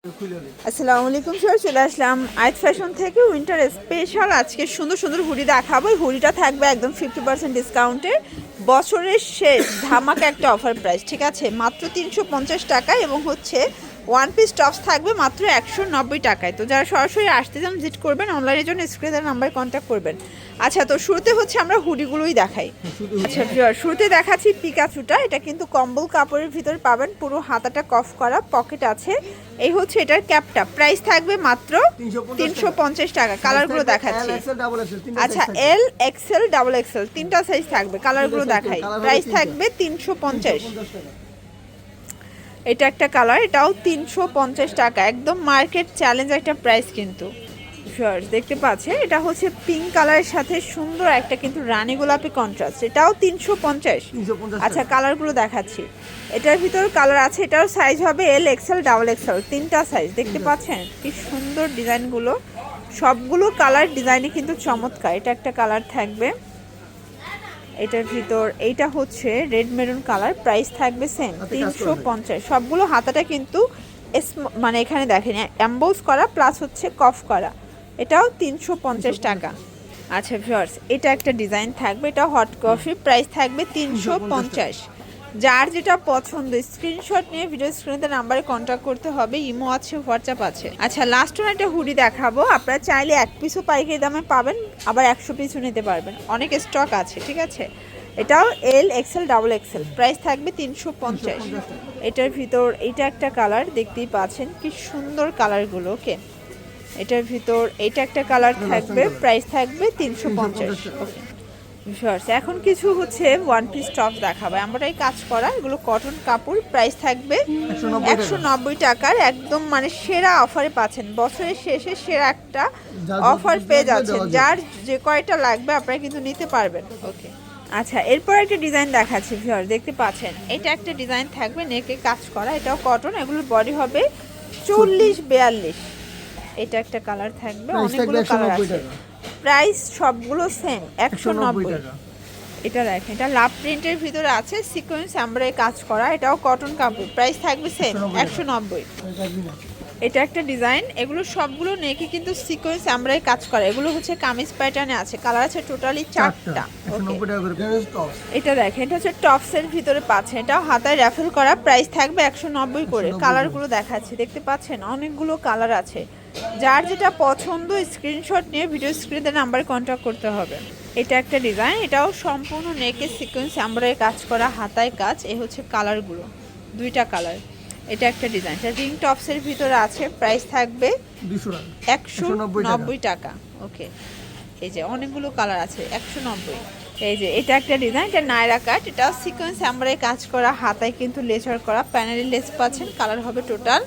আসসালামু আলাইকুম স্যার, চলে আসলাম আইট ফ্যাশন থেকে উইন্টার স্পেশাল। আজকে সুন্দর সুন্দর হুডি দেখাবো। এই হুডিটা থাকবে একদম 50% ডিসকাউন্টে, বছরের শেষ ধামাকা একটা অফার প্রাইস, ঠিক আছে? মাত্র 350 টাকা এবং হচ্ছে ওয়ান পিস টপস থাকবে মাত্র 190 টাকায়। তো যারা সরাসরি আসতে চান ভিজিট করবেন, অনলাইনের জন্য স্ক্রিনের নাম্বারে কন্ট্যাক্ট করবেন। আচ্ছা, তো শুরুতে হচ্ছে আমরা হুডিগুলোই দেখাই। আচ্ছা ভিউয়ার, শুরুতে দেখাচ্ছি পিকাচুটা। এটা কিন্তু কম্বল কাপড়ের ভিতর পাবেন, পুরো হাতাটা কফ করা, পকেট আছে। এই হচ্ছে এটার ক্যাপটা, প্রাইস থাকবে মাত্র 350 টাকা। কালারগুলো দেখাচ্ছি। আচ্ছা, এল এক্সেল ডাবল এক্সেল তিনটা সাইজ থাকবে, কালারগুলো দেখাই। প্রাইস থাকবে 350। এটা একটা কালার, এটাও 350 টাকা, একদম মার্কেট চ্যালেঞ্জ একটা প্রাইস কিন্তু। দেখতে পাচ্ছেন এটা হচ্ছে পিঙ্ক কালারের সাথে সুন্দর একটা কিন্তু রানী গোলাপি কন্ট্রাস্ট, এটাও 350। আচ্ছা, কালারগুলো দেখাচ্ছি। এটার ভিতর কালার আছে, এটার সাইজ হবে এল এক্সেল ডাবল এক্সেল, তিনটা সাইজ। দেখতে পাচ্ছেন কি সুন্দর ডিজাইনগুলো, সবগুলো কালার ডিজাইনে কিন্তু চমৎকার। এটা একটা কালার থাকবে এটার ভিতর, এইটা হচ্ছে রেড মেরুন কালার, প্রাইস থাকবে সেম 350। সবগুলো হাতাটা কিন্তু মানে এখানে দেখেন এমবোস করা প্লাস হচ্ছে কফ করা, এটাও 350 টাকা। আচ্ছা ভিউয়ার্স, এটা একটা ডিজাইন থাকবে, এটা হট কফি, প্রাইস থাকবে 350। যার যেটা পছন্দ স্ক্রিনশট নিয়ে ভিডিও স্ক্রিনে নাম্বারে কন্ট্যাক্ট করতে হবে, ইমো আছে, হোয়াটসঅ্যাপ আছে। আচ্ছা, লাস্ট ওয়ান একটা হুডি দেখাবো। আপনারা চাইলে এক পিসও পাইকারি দামে পাবেন, আবার 100 পিসও নিতে পারবেন, অনেক স্টক আছে, ঠিক আছে? এটাও L XL double XL, price থাকবে 350। এটার ভিতর এইটা একটা কালার, দেখতেই পাচ্ছেন কি সুন্দর কালারগুলো। ওকে, এটার ভিতর এইটা একটা কালার থাকবে, প্রাইস থাকবে 350। ওকে ভিউয়ার্স, এখন কিছু হচ্ছে ওয়ান পিস টপ দেখাবো। আমরা এই কাজ করা, এগুলো কটন কাপড়, প্রাইস থাকবে 190 টাকার, একদম মানে সেরা অফারে পাচ্ছেন। বছরের শেষে সেরা একটা অফার পেয়ে যাচ্ছেন, যার যে কয়টা লাগবে আপনারা কিন্তু নিতে পারবেন। ওকে, আচ্ছা, এরপর একটা ডিজাইন দেখাচ্ছি ভিউয়ার, দেখতে পাচ্ছেন এটা একটা ডিজাইন থাকবে নেকে কাজ করা, এটাও কটন, এগুলোর বডি হবে 40-42। এটা একটা কালার থাকবে, অনেকগুলো কালার আছে, প্রাইস সবগুলো সেম 190। এটা দেখেন, এটা লাভ প্রিন্টের ভিতরে আছে, সিকোয়েন্স আমরা কাজ করা, এটাও কটন কাপড়, প্রাইস থাকবে সেম 190। এটা একটা ডিজাইন, এগুলো সবগুলো নেকে কিন্তু সিকোয়েন্স আমরাই কাজ করা, এগুলো হচ্ছে কামিজ প্যাটার্নে আছে, কালার আছে টোটালি 4টা। এটা দেখেন, এটা হচ্ছে টপসের ভিতরে পাচ্ছেন, এটাও হাতায় র্যাফেল করা, প্রাইস থাকবে 190 করে। কালারগুলো দেখাচ্ছি, দেখতে পাচ্ছেন অনেকগুলো কালার আছে। যার যেটা পছন্দ স্ক্রিনশট নিয়ে ভিডিও স্ক্রিনে নাম্বারে কন্ট্যাক্ট করতে হবে। এটা একটা ডিজাইন, এটাও সম্পূর্ণ নেকের সিকোয়েন্স আমরাই কাজ করা, হাতায় কাজ। এই হচ্ছে কালারগুলো, দুইটা কালার। এটা একটা ডিজাইন, এটা রিং টপসের ভিতরে আছে, প্রাইস থাকবে 190 টাকা। ওকে, এই যে অনেকগুলো কালার আছে, 190। এই যে এটা একটা ডিজাইন, এটা নায়রা কাট, এটাও সিকোয়েন্স আমরাই কাজ করা, হাতায় কিন্তু লেচার করা, প্যানেলের লেস পাচ্ছেন। কালার হবে টোটাল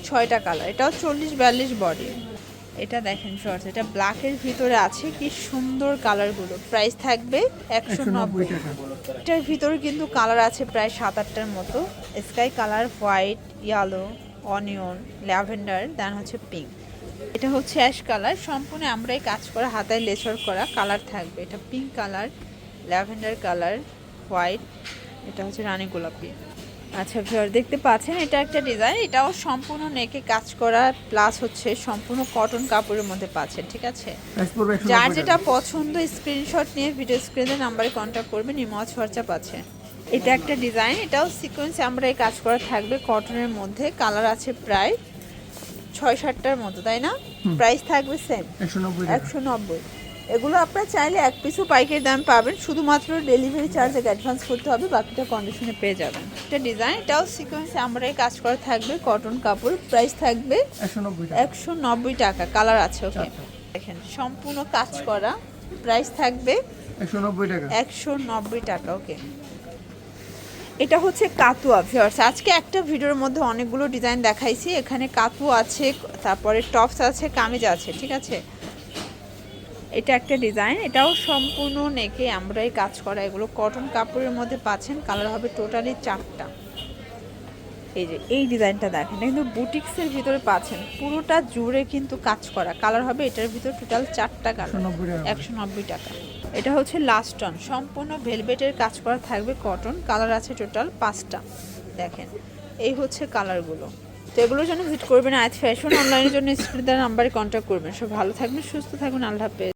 6টা কালার, এটাও 40-42 বডি। এটা দেখেন শর্টস, এটা ব্ল্যাকের ভিতরে আছে, কি সুন্দর কালারগুলো, প্রাইস থাকবে 190 টাকা। এটার ভিতরে কিন্তু কালার আছে প্রায় 7-8টার মতো, sky colour, white, yellow, onion, lavender, then হচ্ছে পিঙ্ক। এটা হচ্ছে অ্যাশ কালার, সম্পূর্ণ আমরাই কাজ করা, হাতায় লেচার করা, কালার থাকবে। এটা pink colour, lavender colour, white, এটা হচ্ছে রানী গোলাপি। আচ্ছা ভিউয়ার, দেখতে পাচ্ছেন এটা একটা ডিজাইন, এটাও সম্পূর্ণ নেকে কাজ করা, প্লাস হচ্ছে সম্পূর্ণ কটন কাপড়ের মধ্যে পাচ্ছেন, ঠিক আছে? যার যেটা পছন্দ স্ক্রিনশট নিয়ে ভিডিও স্ক্রিনে নাম্বারে কন্ট্যাক্ট করবেন, ইমো হোয়াটসঅ্যাপ আছে। এটা একটা ডিজাইন, এটাও সিকোয়েন্স আমরা এই কাজ করা থাকবে, কটনের মধ্যে, কালার আছে প্রায় 6-7টার মতো, তাই না? প্রাইস থাকবে সেম 190। এগুলো আপনারা চাইলে এক পিসও পাইকারি দাম পাবেন, শুধুমাত্র ডেলিভারি চার্জ অ্যাডভান্স করতে হবে, বাকিটা কন্ডিশনে পেয়ে যাবেন। এটা ডিজাইন, এটাও সিকোয়েন্স আমরাই কাজ করা থাকবে, কটন কাপড়, প্রাইস থাকবে 190 টাকা। কালার আছে। ওকে, দেখেন সম্পূর্ণ কাজ করা, প্রাইস থাকবে 190 টাকা। ওকে, এটা হচ্ছে কাতুয়া ভিউয়ার্স, আজকে একটা ভিডিওর মধ্যে অনেকগুলো ডিজাইন দেখাইছি, এখানে কাতুয়া আছে, তারপরে টপস আছে, কামিজ আছে, ঠিক আছে? এটা একটা ডিজাইন, এটাও সম্পূর্ণ নেকে আমরাই কাজ করা, এগুলো কটন কাপড়ের মধ্যে পাচ্ছেন, কালার হবে টোটালি 4টা। এই যে এই ডিজাইনটা দেখেন, কিন্তু বুটিক্সের ভিতরে পাচ্ছেন, পুরোটা জুড়ে কিন্তু কাজ করা, কালার হবে এটার ভিতর টোটাল 4টা কালার, 190 টাকা। এটা হচ্ছে লাস্ট অন, সম্পূর্ণ ভেলভেটের কাজ করা থাকবে, কটন, কালার আছে টোটাল 5টা। দেখেন এই হচ্ছে কালারগুলো, তো এগুলোর জন্য ভিজিট করবেন আয়াত ফ্যাশন, অনলাইনের জন্য স্ক্রিনে দেওয়া নাম্বারে কন্ট্যাক্ট করবেন। সব ভালো থাকবেন, সুস্থ থাকবেন, আল্লাহ হাফেজ।